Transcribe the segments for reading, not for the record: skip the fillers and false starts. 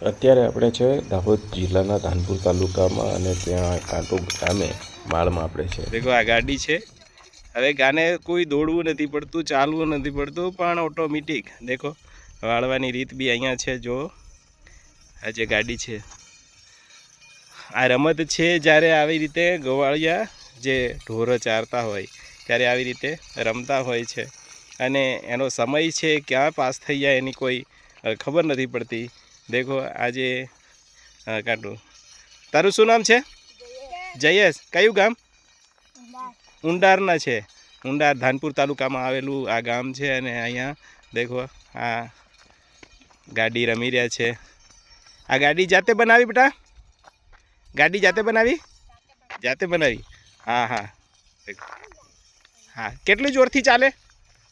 અત્યારે આપણે છે દાહોદ જિલ્લાના ધાનપુર તાલુકામાં અને ત્યાં કાંટો ગામે માળમાં આપણે છે. દેખો આ ગાડી છે. હવે ગાને કોઈ દોડવું નથી પડતું, ચાલવું નથી પડતું, પણ ઓટોમેટિક દેખો વાળવાની રીત બી અહીંયા છે. જો આ જે ગાડી છે આ રમત છે. જ્યારે આવી રીતે ગવાળિયા જે ઢોરો ચારતા હોય ત્યારે આવી રીતે રમતા હોય છે અને એનો સમય છે ક્યાં પાસ થઈ જાય એની કોઈ ખબર નથી પડતી. દેખો આજે કાંટો, તારું શું નામ છે? જયેશ. કયું ગામ? ઊંડારના છે. ઊંડાર ધાનપુર તાલુકામાં આવેલું આ ગામ છે. અને અહીંયા દેખો આ ગાડી રમી રહ્યા છે. આ ગાડી જાતે બનાવી બેટા? ગાડી જાતે બનાવી? જાતે બનાવી. હા હા હા. કેટલી જોરથી ચાલે?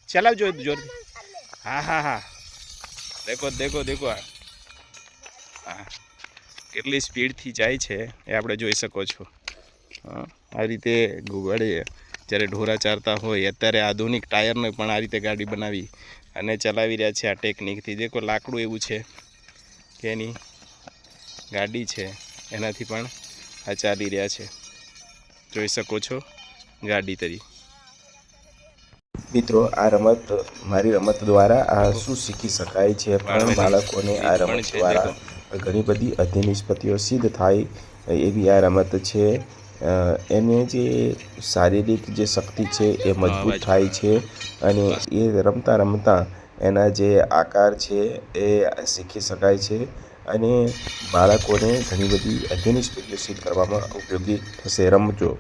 ચલાવજો જોરથી. હા હા હા. દેખો દેખો દેખો હા કેટલી સ્પીડથી જાય છે એ આપણે જોઈ શકો છો. આ રીતે ગોવાળે જ્યારે ઢોરા ચારતા હોય અત્યારે આધુનિક ટાયરને પણ આ રીતે ગાડી બનાવી અને ચલાવી રહ્યા છે આ ટેકનિકથી. દેખો લાકડું એવું છે કે એની ગાડી છે એનાથી પણ આ ચાલી રહ્યા છે. જોઈ શકો છો ગાડી તરી. મિત્રો, આ રમત મારી રમત દ્વારા આ શું શીખી શકાય છે, પણ બાળકોને આ રમત દ્વારા ઘણી બધી અધ્યનિષ્પત્તિઓ સિદ્ધ થાય એવી આ રમત છે. એને જે શારીરિક જે શક્તિ છે એ મજબૂત થાય છે અને એ રમતા રમતા એના જે આકાર છે એ શીખી શકાય છે અને બાળકોને ઘણી બધી અધ્યનિષ્પત્તિઓ સિદ્ધ કરવામાં ઉપયોગી થશે. રમજો.